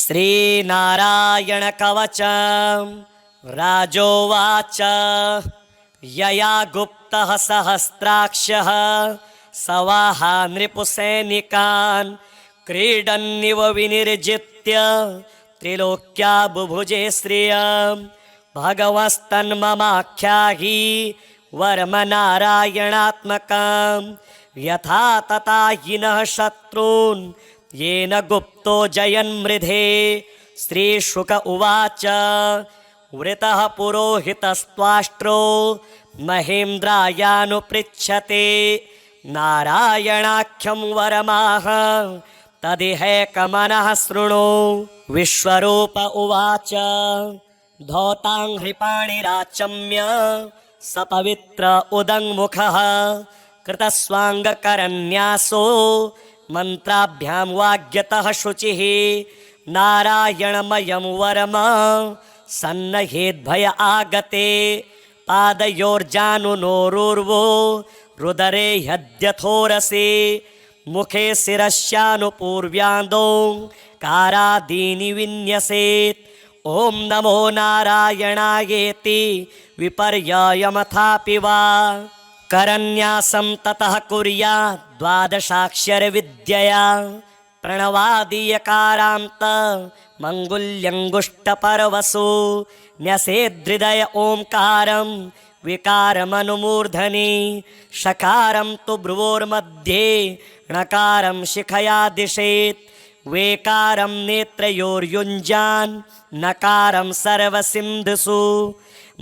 श्रीनारायण कवच राजोवाच यया गुप्तः सहस्राक्षः सवाहा नृपुसैनिकान् क्रीडन्निव विनिर्जित्य त्रिलोक्या बुभुजे श्रियम् भगवस्तन्ममाख्याहि वर्म नारायणात्मकम् यथा तथा हिनः शत्रून् येन गुप्तो जयन्मृधे। श्रीशुक उवाच वृतः पुरोहितस्त्वाष्ट्रो महेन्द्रायानुपृच्छते नारायणाख्यं वरमाह तदिहैकमनः शृणु। विश्वरूप उवाच धौताङ्घ्रिपाणिराचम्य स पवित्र उदङ्मुखः कृतस्वाङ्गकरन्यासो मन्त्राभ्यां वाग्यतः शुचिः नारायणमयं वरम सन्नहेद्भय आगते पादयोर्जानुनोरुर्वो रुदरे ह्यद्यथोरसे मुखे शिरस्यानुपूर्व्यादौ कारादीनि विन्यसेत्। ॐ नमो नारायणायेति विपर्ययमथापि वा करन्यासं ततः कुर्यात् द्वादशाक्षरविद्यया प्रणवादीयकारान्त मङ्गुल्यङ्गुष्टपर्वसु न्यसेद्धृदय ओंकारं विकारमनुमूर्धनि षकारं तु भ्रुवोर्मध्ये णकारं शिखया दिशेत् वेकारं नेत्रयोर्युञ्जान् नकारं सर्वसिन्धुषु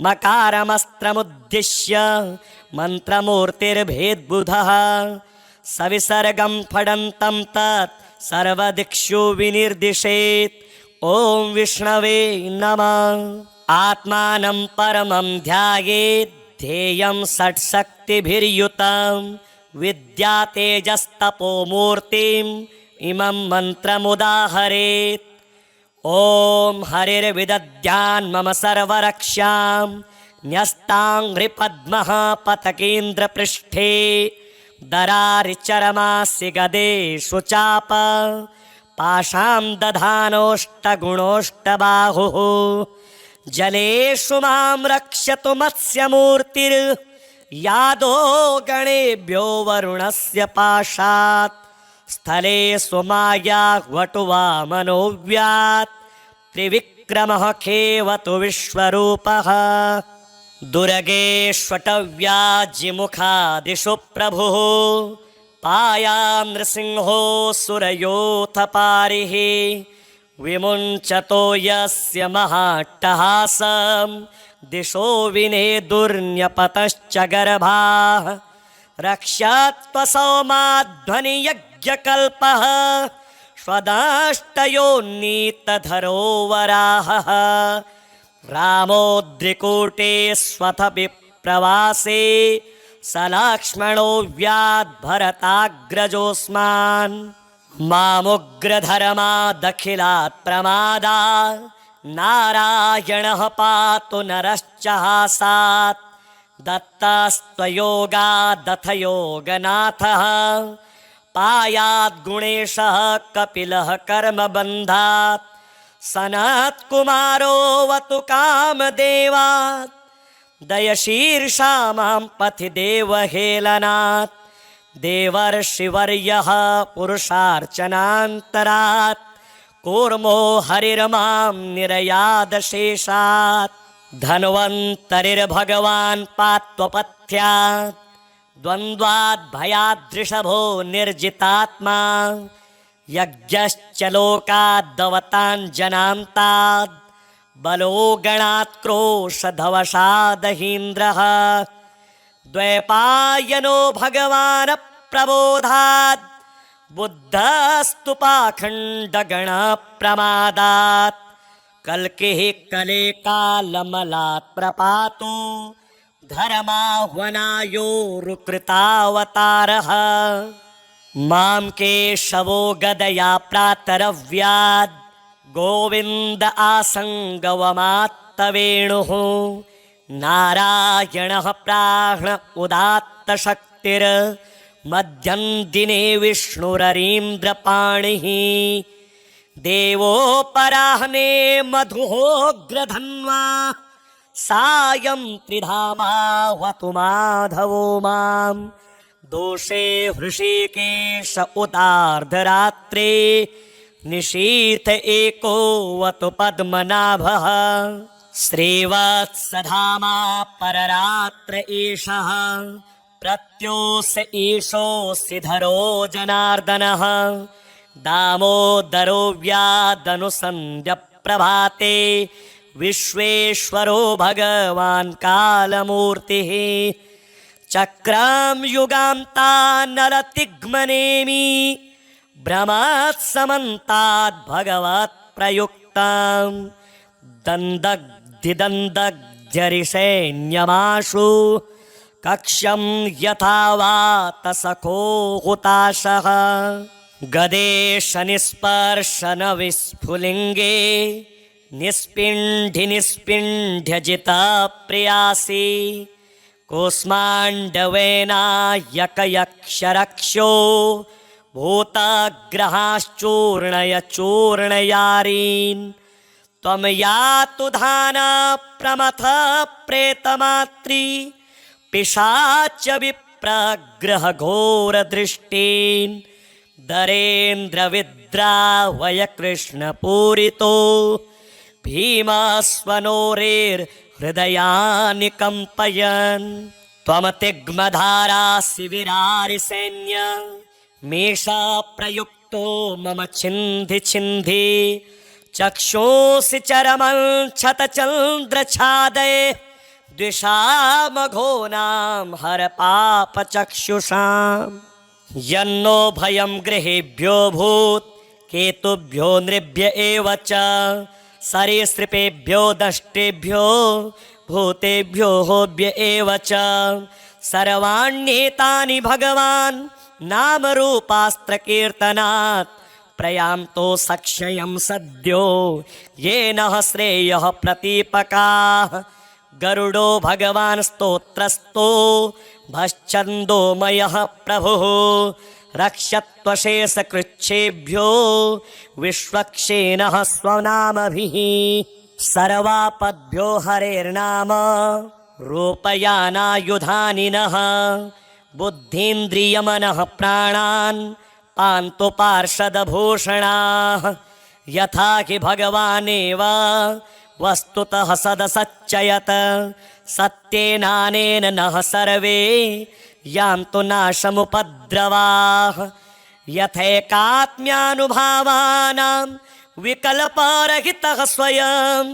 मकारमस्त्रमुद्दिश्य मन्त्रमूर्तिर्भेद्बुधः सविसर्गं फडन्तं तत् सर्वदिक्षु विनिर्दिशेत्। ॐ विष्णवे नमः। आत्मानं परमं ध्यायेत् ध्येयं षट्शक्तिभिर्युतं विद्या तेजस्तपो मूर्तिम् इमं मन्त्रमुदाहरेत्। ॐ हरिर्विदध्यान् मम सर्वरक्षां न्यस्ताङ्घ्रिपद्मः पथकेन्द्रपृष्ठे दरारिचरमास्य गदेषु चाप पाशां दधानोष्टगुणोष्टबाहुः जलेषु मां रक्षतु मत्स्यमूर्तिर्यादो गणेभ्यो वरुणस्य पाशात् स्थले स्वमाया वटुवामनोव्यात् त्रिविक्रमः खेवतु विश्वरूपः दुर्गेष्वटव्याजिमुखादिषु प्रभुः पायां नृसिंहो सुरयोऽथ पारिः विमुञ्चतो यस्य महाट्टहासं दिशो विनेदुर्न्यपतश्च गर्भाः रक्षात्वसौमाध्वनियज्ञकल्पः स्वदाष्टयोन्नीतधरो वराहः रामोद्रिकूटे स्वथ विप्रवासे सलक्ष्मणो व्याद्भरताग्रजोऽस्मान् मामुग्रधर्मादखिलात् प्रमादात् नारायणः पातु नरश्च हासात् दत्तस्त्वयोगादथ योगनाथः पायाद् गुणेशः कपिलः कर्मबन्धात् सनत्कुमारोऽवतु कामदेवात् दयशीर्षा मां पथि देवहेलनात् देवर्षिवर्यः पुरुषार्चनान्तरात् कूर्मो हरिर्मां निरयादशेषात् धन्वन्तरिर्भगवान् पात्वपथ्यात् द्वन्द्वाद्भयादृषभो निर्जितात्मा यज्ञश्च लोकाद्दवताञ्जनान्ताद् बलो गणात् क्रोशधवशादहीन्द्रः द्वैपायनो भगवान् प्रबोधात् बुद्धस्तु पाखण्डगणप्रमादात् कल्किः कले कालमलात् प्रपातो धर्माह्वनायोरुकृतावतारः मां केशवो गदया प्रातरव्याद् गोविन्द आसङ्गवमात्तवेणुः नारायणः प्राह्ण उदात्तशक्तिर्मध्यं दिने विष्णुररीन्द्रपाणिः देवोपराह्ने मधुहोग्रधन्वा सायं त्रिधामावतु माधवो मां दोषे हृषीकेश उतार्धरात्रे निशीथ एकोऽवतु पद्मनाभः श्रीवत्सधामा पररात्र एषः प्रत्योऽस ईशोऽसि धरो जनार्दनः दामोदरो व्यादनुसन्ध्यप्रभाते विश्वेश्वरो भगवान् कालमूर्तिः चक्रां युगान्तान्नलतिग्मनेमि भ्रमत्समन्ताद् भगवत्प्रयुक्तां दन्दग्धिदन्दग्ध्यरिसैन्यमाशु कक्ष्यं यथा वातसखो हुताशः गदेश निस्पर्शन विस्फुलिङ्गे निस्पिण्ढि निस्पिण्ढ्यजिता प्रियासि कूष्माण्डवेनायकयक्षरक्षो भूतग्रहाश्चूर्णय चूर्णयारीन् त्वं यातु धाना प्रमथ प्रेतमात्री पिशाच विप्रग्रह घोरदृष्टीन् दरेन्द्रविद्रावय कृष्णपूरितो भीमस्वनोरेर्हृदयानि कम्पयन् त्वमतिग्मधारासि विरारिसैन्य मेषा प्रयुक्तो मम छिन्धि छिन्धि चक्षुषि चरमं क्षतचन्द्रछादये द्विषामघोनां हर पापचक्षुषाम् यन्नो भयं गृहेभ्यो भूत् केतुभ्यो नृभ्य एव च सरीसृपेभ्यो दष्टेभ्यो भूतेभ्यो होभ्य एव च सर्वाण्येतानि भगवान् नामरूपास्त्रकीर्तनात् प्रयान्तो सक्षयं सद्यो येन श्रेयः प्रतीपकाः गरुडो भगवान् स्तोत्रस्तो भश्चन्दोमयः प्रभुः रक्षत्वशेषकृच्छेभ्यो विश्वक्षेणः स्वनामभिः सर्वापद्भ्यो हरेर्नाम रूपयानायुधानि नः बुद्धीन्द्रियमनः प्राणान् पान्तु पार्षदभूषणाः यथा हि भगवानेव वस्तुतः सदसच्चयत सत्येनानेन नः सर्वे यान्तु नाशमुपद्रवाः यथैकात्म्यानुभावानां विकल्परहितः स्वयं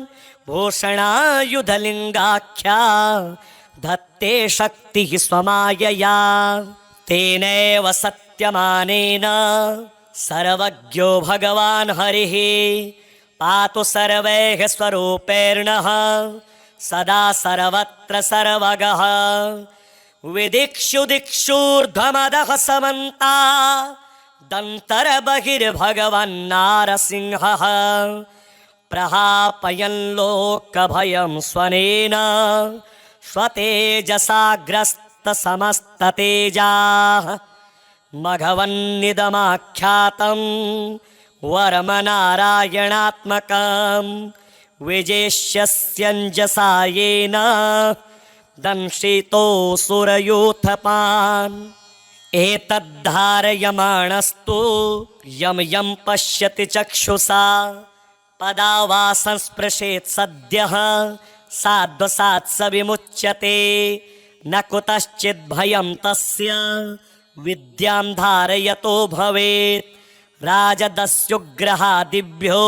भूषणायुधलिङ्गाख्या धत्ते शक्तिः स्वमायया तेनैव सत्यमानेन सर्वज्ञो भगवान् हरिः पातु सर्वैः स्वरूपेर्णः सदा सर्वत्र सर्वगः विदिक्षु दिक्षूर्ध्वमदः समन्ता दन्तर्बहिर्भगवन्नारसिंहः प्रहापयन् लोकभयं स्वनेन स्वतेजसाग्रस्तसमस्ततेजाः मघवन्निदमाख्यातं वर्मनारायणात्मकं विजेष्यस्यञ्जसा येन दंशितोऽसुरयूथपान् एतद्धारयमाणस्तु यं यं पश्यति चक्षुषा पदा वा संस्पृशेत् सद्यः साध्वसात् स विमुच्यते न कुतश्चिद्भयं तस्य विद्यां धारयतो भवेत् राजदस्युग्रहादिभ्यो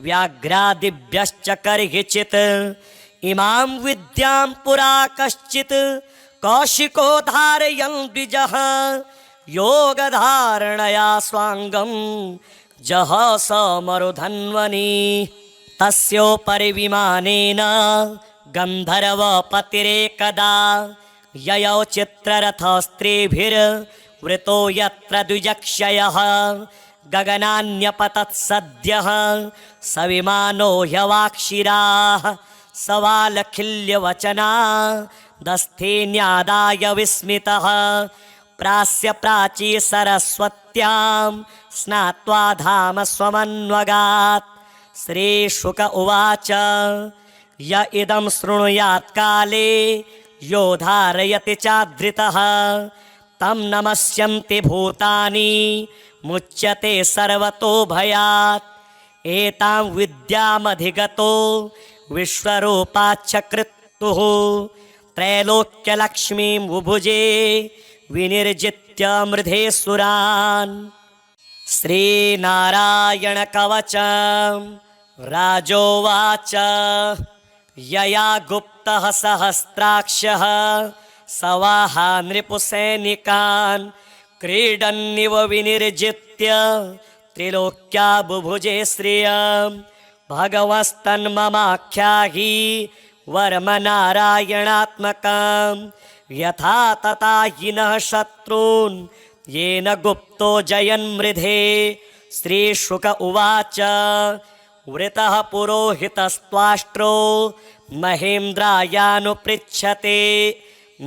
व्याघ्रादिभ्यश्च कर्हिचित् इमां विद्यां पुरा कश्चित् कौशिको धारयन् द्विजः योगधारणया स्वाङ्गं जह स मरुधन्वनी तस्योपरि विमानेन गन्धर्वपतिरेकदा ययौ चित्ररथस्त्रीभिर्वृतो यत्र द्विजक्षयः गगनान्यपतत्सद्यः स विमानो ह्यवाक्षिराः सवालखिल्यवचना दस्थेन्यादाय विस्मितः प्रास्य प्राची सरस्वत्यां स्नात्वा धाम स्वमन्वगात्। श्रीशुक उवाच य इदं शृणुयात् काले यो धारयति चाधृतः तं नमस्यन्ति भूतानि मुच्यते सर्वतो भयात्। एतां विद्यामधिगतो विश्वरूपाच्छकृत्तुः त्रैलोक्यलक्ष्मीं बुभुजे विनिर्जित्य मृधे सुरान्। श्रीनारायणकवचं राजोवाच यया गुप्तः सहस्राक्षः सवाहा नृपुसैनिकान् क्रीडन्निव विनिर्जित्य त्रिलोक्या बुभुजे श्रियं। भगवस्तन्ममाख्याहि वर्मनारायणात्मकं यथा तथा हिनः शत्रून् येन गुप्तो जयन्मृधे। श्रीशुक उवाच वृतः पुरोहितस्त्वाष्ट्रो महेन्द्रायानुपृच्छते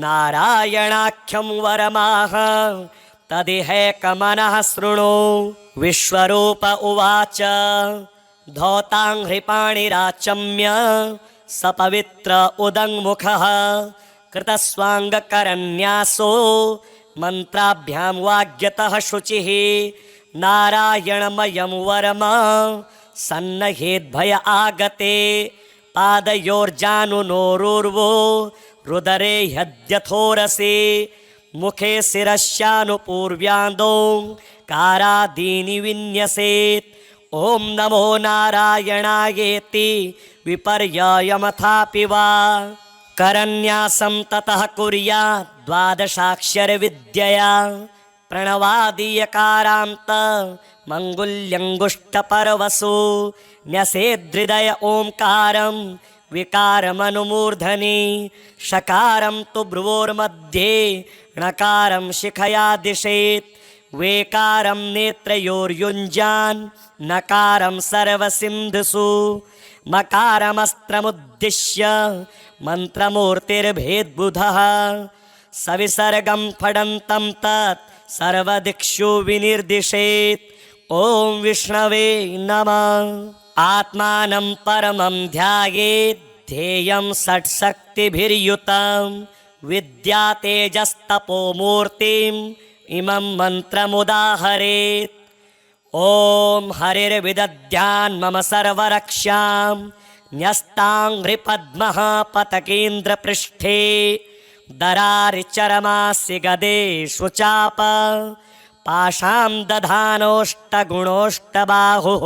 नारायणाख्यं वरमाह तदिहैकमनः शृणु। विश्वरूप उवाच धौताङ्घ्रिपाणिराचम्य सपवित्र उदङ्मुखः कृतस्वाङ्गकरन्यासो मन्त्राभ्यां वाग्यतः शुचिः। नारायणमयं वरम सन्नहेद्भय आगते पादयोर्जानुनोरुर्वो रुदरे ह्यद्यथोरसे मुखे शिरस्यानुपूर्व्यादौ कारादीनि विन्यसेत्। ॐ नमो नारायणायेति विपर्ययमथापि वा करन्यासं ततः कुर्यात् द्वादशाक्षरविद्यया प्रणवादीयकारान्त मङ्गुल्यङ्गुष्ठपर्वसु न्यसेद्धृदय ओङ्कारं विकारमनुमूर्धनि षकारं तु भ्रुवोर्मध्ये णकारं शिखया दिशेत् वेकारं नेत्रयोर्युञ्जान् नकारं सर्वसिन्धुषु मकारमस्त्रमुद्दिश्य मन्त्रमूर्तिर्भेद्बुधः सविसर्गं फडन्तं तत् सर्वदिक्षु विनिर्दिशेत्। ॐ विष्णवे नमः। आत्मानं परमं ध्यायेत् ध्येयं षट्शक्तिभिर्युतं विद्या तेजस्तपोमूर्तिम् इमं मन्त्रमुदाहरेत्। ॐ हरिर्विदध्यान् मम सर्वरक्षां न्यस्ताङ्घ्रिपद्मः पतकेन्द्रपृष्ठे दरारिचरमासि गदेषु चाप पाशां दधानोष्टगुणोष्टबाहुः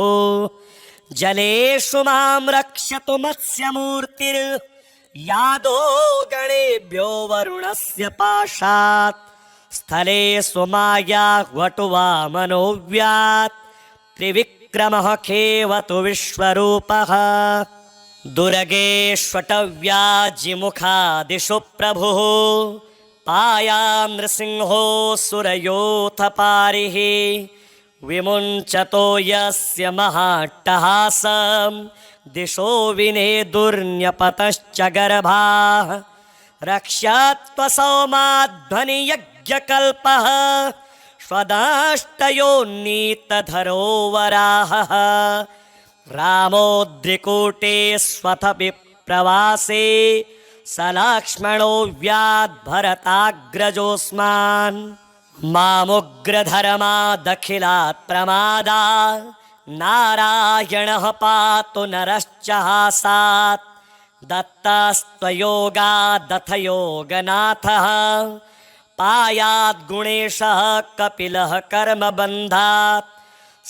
जलेषु मां रक्षतु मत्स्यमूर्तिर्यादो गणेभ्यो वरुणस्य पाशात् स्थले सुमाया वटुवामनोव्यात् त्रिविक्रमः खेवतु विश्वरूपः दुर्गेष्वटव्याजिमुखादिषु प्रभुः पायां नृसिंहो सुरयोऽथ पारिः विमुञ्चतो यस्य महाट्टहासं दिशो विनेदुर्न्यपतश्च गर्भाः रक्षात्वसौमाध्वनियज्ञकल्पः स्वदाष्टयोन्नीतधरो वराहः रामोद्रिकूटे स्वथ विप्रवासे सलक्ष्मणो व्याद्भरताग्रजोऽस्मान् मामुग्रधर्मादखिलात् प्रमादा नारायणः पातु नरश्च हासात् दत्तस्त्वयोगादथ योगनाथः पायाद्गुणेशः कपिलः कर्मबन्धात्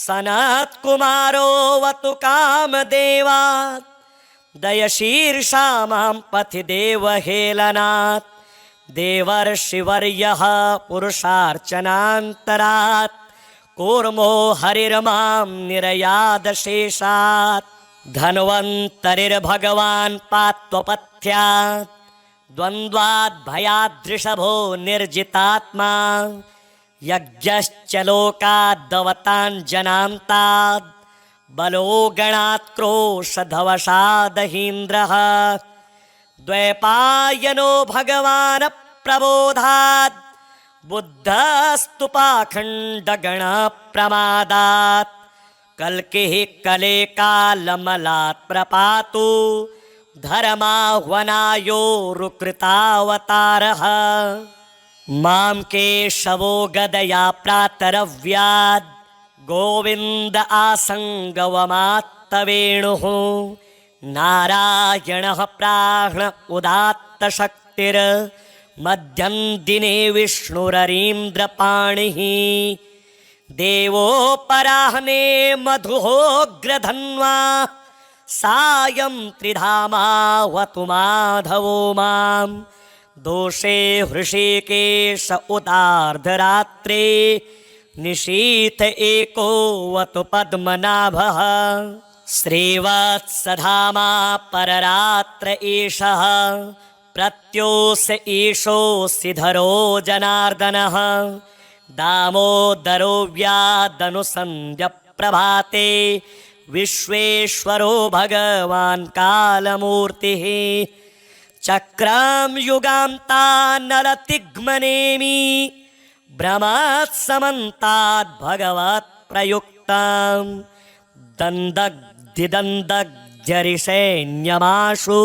सनत्कुमारोऽवतु कामदेवात् दयशीर्षा मां पथि देवहेलनात् देवर्षिवर्यः पुरुषार्चनान्तरात् कूर्मो हरिर्मां निरयादशेषात् धन्वन्तरिर्भगवान् पात्वपथ्यात् द्वन्द्वाद्भयादृषभो निर्जितात्मा यज्ञश्च लोकाद्दवताञ्जनान्ताद् बलो गणात् क्रोशधवशादहीन्द्रः द्वैपायनो भगवान् प्रबोधात् बुद्धस्तु पाखण्डगणप्रमादात् कल्किः कले कालमलात् प्रपातु धर्माह्वनायोरुकृतावतारः मां केशवो गदया प्रातरव्याद् गोविन्द आसङ्गवमात्तवेणुः नारायणः प्राह्ण उदात्तशक्तिर् मध्यं दिने विष्णुररीन्द्रपाणिः देवोपराह्ने मधुहोग्रधन्वा सायं त्रिधामावतु माधवो मां दोषे हृषीकेश उदार्धरात्रे निशीथ एकोऽवतु पद्मनाभः श्रीवत्सधामा पररात्र एषः प्रत्योष ईशोऽसि धरो जनार्दनः दामोदरो व्यादनुसन्ध्यप्रभाते विश्वेश्वरो भगवान् कालमूर्तिः चक्रां युगान्तान्नरतिग्मनेमि भ्रमत्समन्ताद् भगवत् प्रयुक्तं दन्दग्धिदन्दग्ध्यरिसैन्यमाशु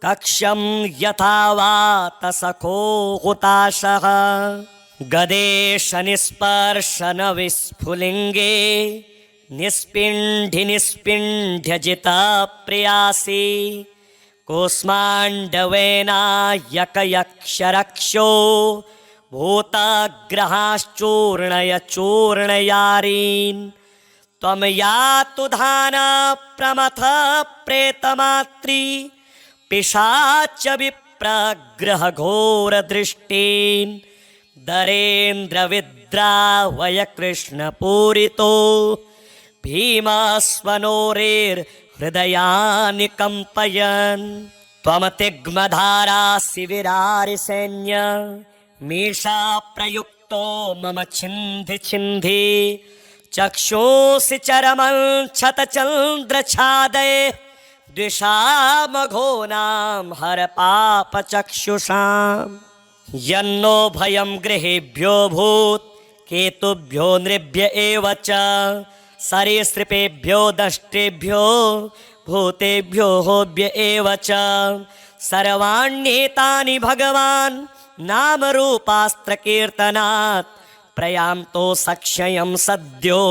कक्ष्यं यथा वातसखो हुताशः गदेश निस्पर्शन विस्फुलिङ्गे निस्पिण्ढि निस्पिण्ढ्यजिता प्रियासि कूष्माण्डवेनायकयक्षरक्षो भूतग्रहाश्चूर्णय चूर्णयारीन् त्वं यातु धाना प्रमथ प्रेतमात्री पिशाच विप्रग्रह घोरदृष्टीन् दरेन्द्रविद्रावय कृष्णपूरितो भीमस्वनोरेर्हृदयानि कम्पयन् त्वमतिग्मधारासि विरारिसैन्य मीषा प्रयुक्तो मम छिन्धि छिन्धि चक्षुषि चरमं क्षतचन्द्रछादये द्विषामघोनां हर पापचक्षुषाम् यन्नो भयं गृहेभ्यो भूत् केतुभ्यो नृभ्य एव च सरीसृपेभ्यो दष्टेभ्यो भूतेभ्यो होभ्य एव च सर्वाण्येतानि भगवान् नामरूपास्त्रकीर्तनात् प्रयान्तो सक्षयं सद्यो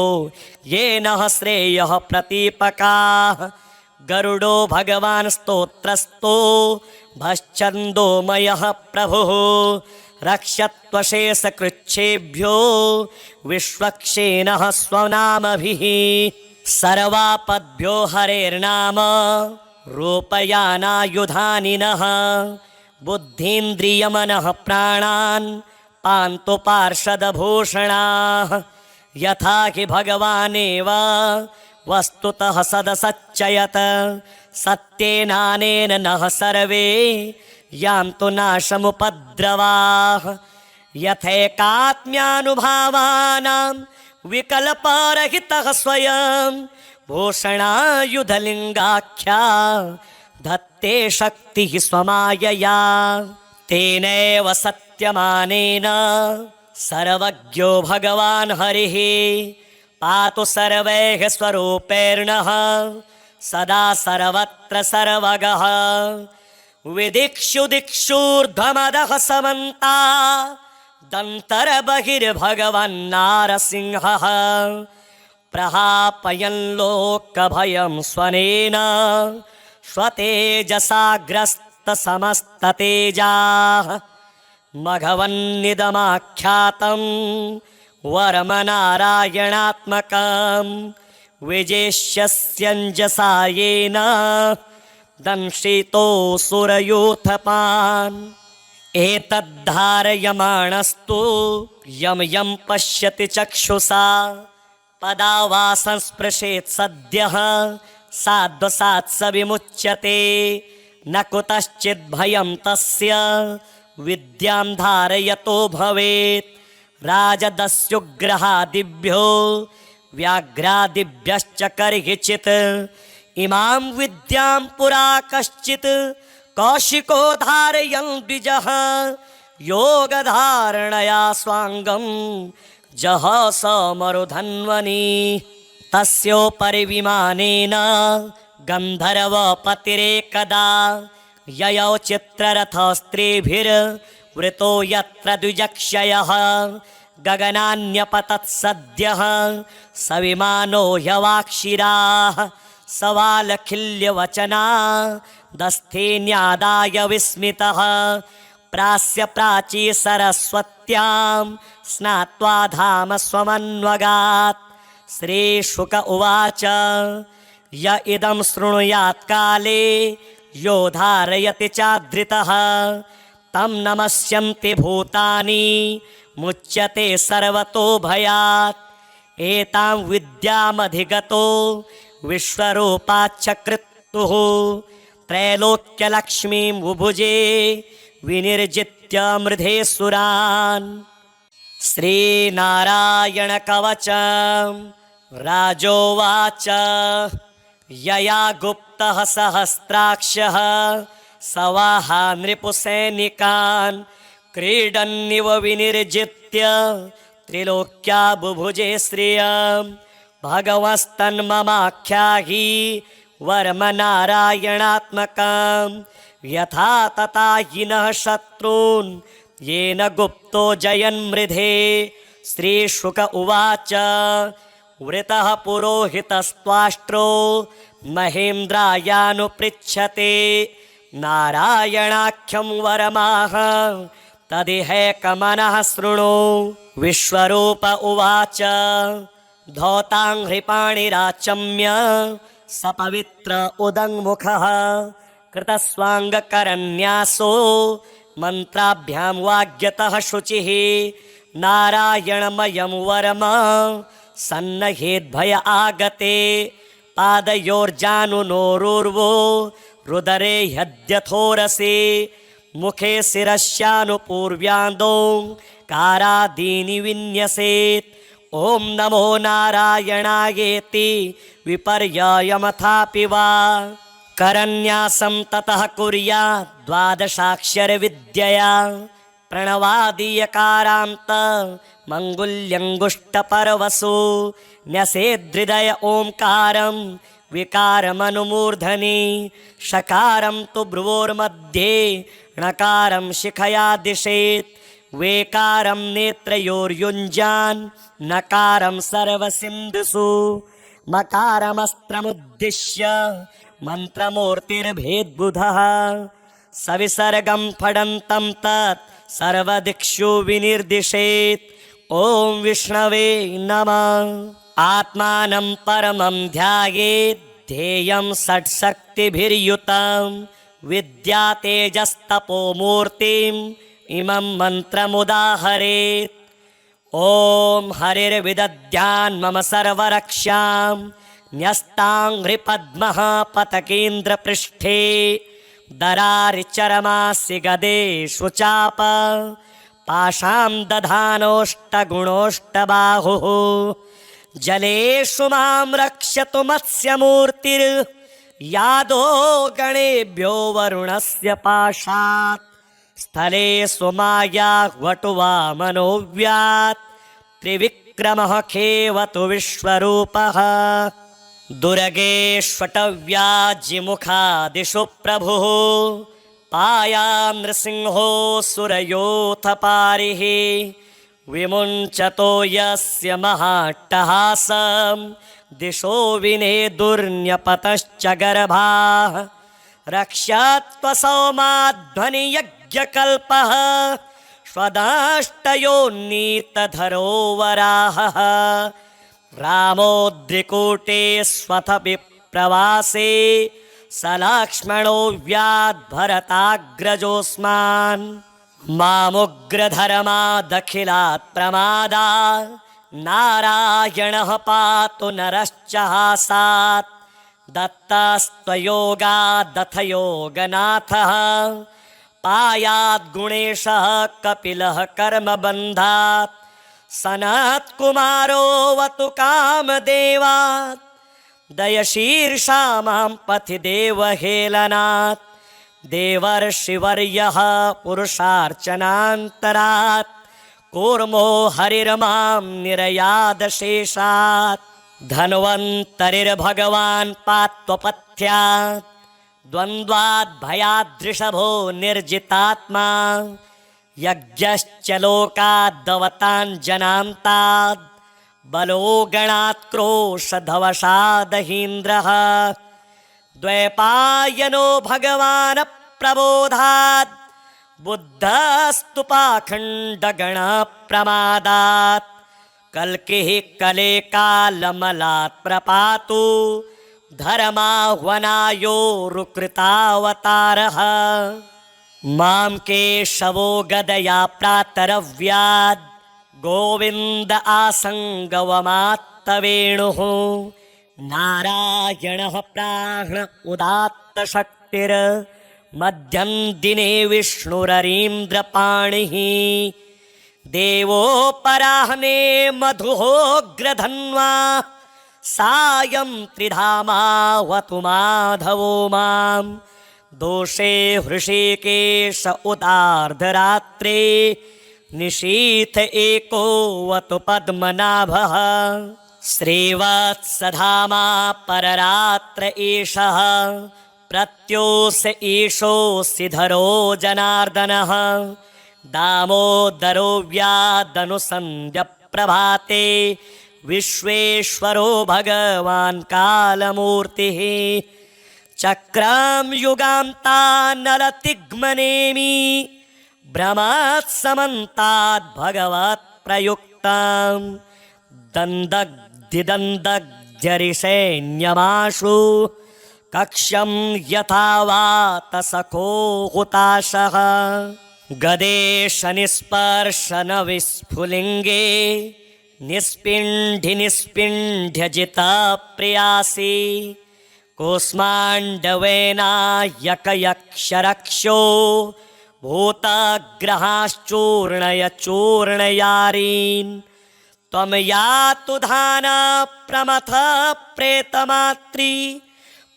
येन श्रेयः प्रतीपकाः गरुडो भगवान् स्तोत्रस्तो भश्चन्दोमयः प्रभुः रक्षत्वशेषकृच्छेभ्यो विश्वक्षेणः स्वनामभिः सर्वापद्भ्यो हरेर्नाम रूपयानायुधानि नः बुद्धीन्द्रियमनः प्राणान् पान्तु पार्षदभूषणाः यथा हि भगवानेव वस्तुतः सदसच्चयत सत्येनानेन नः सर्वे यान्तु नाशमुपद्रवाः यथैकात्म्यानुभावानां विकल्परहितः स्वयं भूषणायुधलिङ्गाख्या धत्ते शक्तिः स्वमायया तेनैव सत्यमानेन सर्वज्ञो भगवान् हरिः पातु सर्वैः स्वरूपैर्नः सदा सर्वत्र सर्वगः विदिक्षु दिक्षूर्ध्वमदः समन्ता दन्तर्बहिर्भगवन्नारसिंहः प्रहापयन् लोकभयं स्वनेन स्वतेजसाग्रस्तसमस्ततेजाः मघवन्निदमाख्यातं वरमनारायणात्मकं विजेष्यस्यञ्जसा येन दंशितोऽसुरयूथपान् एतद्धारयमाणस्तु यं यं पश्यति चक्षुषा पदा वा संस्पृशेत् सद्यः साध्वसात् स विमुच्यते न कुतश्चित् भयं तस्य विद्यां धारयतो भवेत् राजदस्युग्रहादिभ्यो व्याघ्रादिभ्यश्च कर्हिचित् इमां विद्यां पुरा कश्चित् कौशिको धारयन् द्विजः योगधारणया स्वांगं जहस मरुधन्वनी तस्योपरि विमानेन गन्धर्वपतिरेकदा ययौ चित्ररथस्त्रीभिर्वृतो यत्र द्विजक्षयः गगनान्यपतत्सद्यः सविमानो ह्यवाक्षिराः सवालखिल्यवचना दस्थेन्यादाय विस्मितः प्रास्य प्राची सरस्वत्यां स्नात्वा धाम स्वमन्वगात्। श्रीशुक उवाच य इदं शृणुयात् काले यो धारयति चाधृतः तं नमस्यन्ति भूतानि मुच्यते सर्वतो भयात्। एतां विद्यामधिगतो विश्वरूपाच्च कृत्तुः त्रैलोक्यलक्ष्मीं बुभुजे विनिर्जित्य मृधे सुरान्। श्रीनारायणकवच राजोवाच यया गुप्तः सहस्राक्षः सवाहा नृपुसैनिकान् क्रीडन्निव विनिर्जित्य त्रिलोक्या बुभुजे श्रियम्। भगवस्तन्ममाख्याहि वर्म नारायणात्मकम् यथा तथा हिनः शत्रून् येन गुप्तो जयन्मृधे। श्रीशुक उवाच वृतः पुरोहितस्त्वाष्ट्रो महेन्द्रायानुपृच्छते नारायणाख्यं वरमाह तदिहैकमनः शृणु। विश्वरूप उवाच धौताङ्घ्रिपाणिराचम्य सपवित्र उदङ्मुखः कृतस्वाङ्गकरन्यासो मन्त्राभ्यां वाग्यतः शुचिः नारायणमयं वरम सन्नहेद्भय आगते पादयोर्जानुनोरुर्वो रुदरे ह्यद्यथोरसे मुखे शिरस्यानुपूर्व्यान्दो कारादीनि विन्यसेत्। ॐ नमो नारायणायेति विपर्ययमथापि वा करन्यासं ततः कुर्यात् द्वादशाक्षरविद्यया प्रणवादीयकारान्त मङ्गुल्यङ्गुष्टपर्वसु न्यसेद्धृदय ओङ्कारं विकारमनुमूर्धनि षकारं तु भ्रुवोर्मध्ये णकारं शिखया दिशेत् वेकारं नेत्रयोर्युञ्जान् नकारं सर्वसिन्धुषु मकारमस्त्रमुद्दिश्य मन्त्रमूर्तिर्भेद्बुधः सविसर्गं फडन्तं तत् सर्वदिक्षु विनिर्दिशेत्। ॐ विष्णवे नमः। आत्मानं परमं ध्यायेत् ध्येयं षट्शक्तिभिर्युतं विद्या तेजस्तपो मूर्तिम् इमं मन्त्रमुदाहरेत्। ॐ हरिर्विदध्यान् मम सर्वरक्षां न्यस्ताङ्घ्रिपद्मः पतकेन्द्रपृष्ठे दरारिचरमासि गदेषु चाप पाशां दधानोष्टगुणोष्टबाहुः जलेषु मां रक्षतु मत्स्यमूर्तिर्यादो गणेभ्यो वरुणस्य पाशात् स्थले सुमाया वटुवामनोव्यात् त्रिविक्रमः खेवतु विश्वरूपः दुर्गेष्वटव्याजिमुखादिषु प्रभुः पायां नृसिंहो सुरयोऽथ पारिः विमुञ्चतो यस्य महाट्टहासं दिशो विनेदुर्न्यपतश्च गर्भाः रक्षात्वसौमाध्वनियज्ञकल्पः स्वदाष्टयोन्नीतधरो वराहः रामोद्रिकूटे स्वथ विप्रवासे सलक्ष्मणो व्याद्भरताग्रजोऽस्मान् मामुग्रधर्मादखिलात् प्रमादा नारायणः पातु नरश्च हासात् दत्तास्त्वयोगादथ योगनाथः पायाद्गुणेशः कपिलः कर्मबन्धात् सनत्कुमारोऽवतु कामदेवात् दयशीर्षा मां पथि देवहेलनात् देवर्षिवर्यः पुरुषार्चनान्तरात् कूर्मो हरिर्मां निरयादशेषात् धन्वन्तरिर्भगवान् पात्वपथ्यात् द्वन्द्वाद्भयादृषभो निर्जितात्मा यज्ञश्च लोकाद्दवताञ्जनान्ताद् बलो गणात् क्रोशधवशादहीन्द्रः द्वैपायनो भगवान् प्रबोधात् बुद्धस्तु पाखण्डगणप्रमादात् कल्किः कले कालमलात् प्रपातु धर्माह्वनायोरुकृतावतारः मां केशवो गदया प्रातरव्याद् गोविन्द आसङ्गवमात्तवेणुः नारायणः प्राण उदात्तशक्तिर् मध्यं दिने विष्णुररीन्द्रपाणिः देवोपराह्ने मधुहोग्रधन्वा सायं त्रिधामावतु माधवो मां दोषे हृषीकेश उदार्धरात्रे निशीथ एकोऽवतु पद्मनाभः श्रीवत्सधामा पररात्र एषः प्रत्योष ईशोऽसि धरो जनार्दनः दामोदरो व्यादनुसन्ध्यप्रभाते विश्वेश्वरो भगवान् कालमूर्तिः चक्रां युगान्तान्नलतिग्मनेमि भ्रमत्समन्ताद् भगवत् प्रयुक्तां दन्दग्धिदन्दग्ध्यरिसैन्यमाशु कक्ष्यं यथा वातसखो हुताशः गदेश निस्पर्शन विस्फुलिङ्गे निस्पिण्ढि निस्पिण्ढ्यजिता प्रियासि कूष्माण्डवेनायकयक्षरक्षो भूतग्रहाश्चूर्णय चूर्णयारीन् त्वं यातु धाना प्रमथ प्रेतमात्री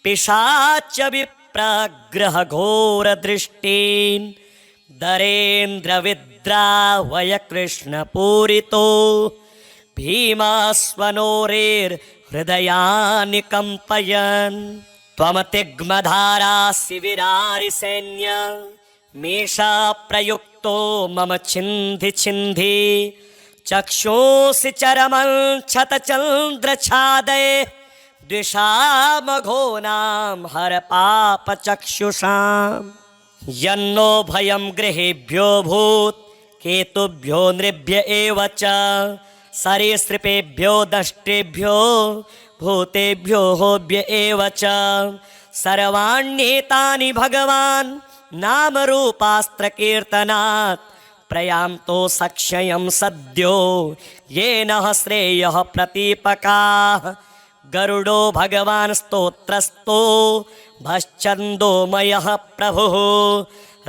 पिशाच विप्रग्रह घोरदृष्टीन् दरेन्द्रविद्रावय कृष्णपूरितो भीमास्वनोरेर्हृदयानि कम्पयन् त्वमतिग्मधारासि विरारिसैन्य मेषा प्रयुक्तो मम छिन्धि छिन्धि चक्षुषि चरमं क्षतचन्द्रछादये द्विषामघोनां हर पापचक्षुषाम् यन्नो भयं गृहेभ्यो भूत् केतुभ्यो नृभ्य एव च सरीसृपेभ्यो दष्टेभ्यो भूतेभ्यो होभ्य एव च सर्वाण्येतानि भगवान् नामरूपास्त्रकीर्तनात् प्रयान्तो सक्षयं सद्यो येन श्रेयः प्रतीपकाः गरुडो भगवान् स्तोत्रस्तो भश्चन्दोमयः प्रभुः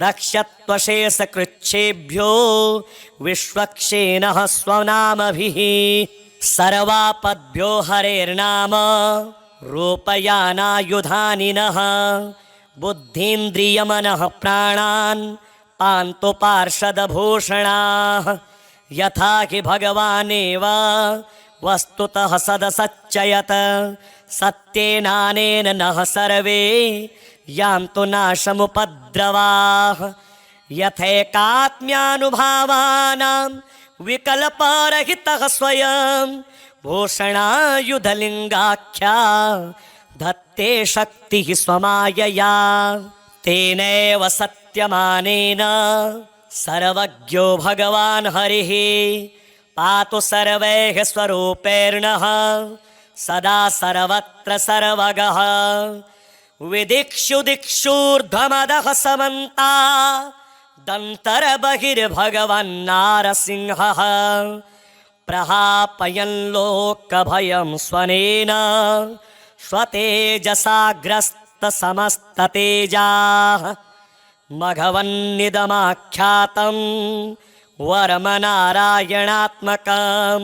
रक्षत्वशेषकृच्छेभ्यो विश्वक्षेणः स्वनामभिः सर्वापद्भ्यो हरेर्नाम रूपयानायुधानि नः बुद्धीन्द्रियमनः प्राणान् पान्तु पार्षदभूषणाः यथा हि भगवानेव वस्तुतः सदसच्चयत सत्येनानेन नः सर्वे यान्तु नाशमुपद्रवाः यथैकात्म्यानुभावानां विकल्परहितः स्वयं भूषणायुधलिङ्गाख्या धत्ते शक्तिः स्वमायया तेनैव सत्यमानेन सर्वज्ञो भगवान् हरिः पातु सर्वैः स्वरूपेर्णः सदा सर्वत्र सर्वगः विदिक्षु दिक्षूर्ध्वमदः समन्ता दन्तर्बहिर्भगवन्नारसिंहः प्रहापयन् लोकभयं स्वनेन स्वतेजसाग्रस्तसमस्ततेजाः मघवन्निदमाख्यातं वरमनारायणात्मकं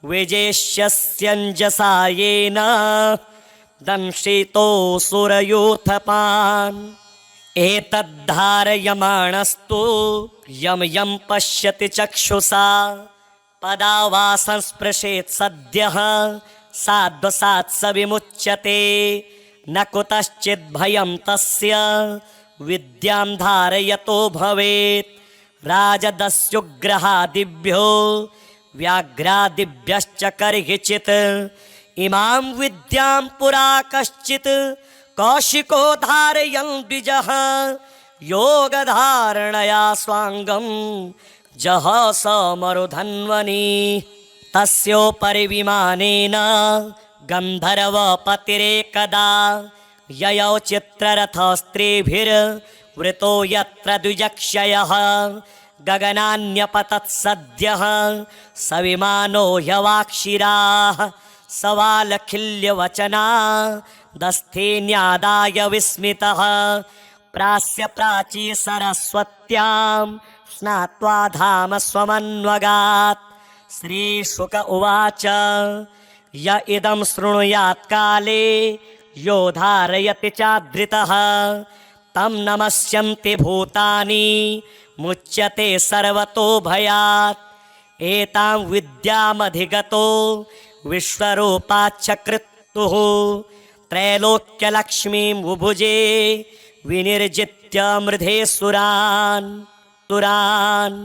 विजेष्यस्यञ्जसा येन दंशितोऽसुरयूथपान् एतद्धारयमाणस्तु यं यं पश्यति चक्षुषा पदा वा संस्पृशेत् सद्यः साध्वसात् स विमुच्यते न कुतश्चित् भयं तस्य विद्यां धारयतो भवेत् राजदस्युग्रहादिभ्यो व्याघ्रादिभ्यश्च कर्हिचित् इमां विद्यां पुरा कश्चित् कौशिको धारयन् द्विजः योगधारणया स्वाङ्गं जह स मरुधन्वनी तस्योपरि विमानेन गन्धर्वपतिरेकदा ययौ चित्ररथस्त्रीभिर्वृतो यत्र द्विजक्षयः गगनान्यपतत् सद्यः स विमानो ह्यवाक्षिराः सवालखिल्यवचना दस्थेन्यादाय विस्मितः प्रास्य प्राची सरस्वत्यां स्नात्वा धाम स्वमन्वगात् श्रीशुक उवाच य इदं शृणुयात् काले यो धारयति चाधृतः तं नमस्यन्ति भूतानि मुच्यते सर्वतो भयात् एतां विद्यामधिगतो विश्वरूपाच्च कृत्तुः त्रैलोक्यलक्ष्मीं बुभुजे विनिर्जित्य मृधे सुरान् तुरान्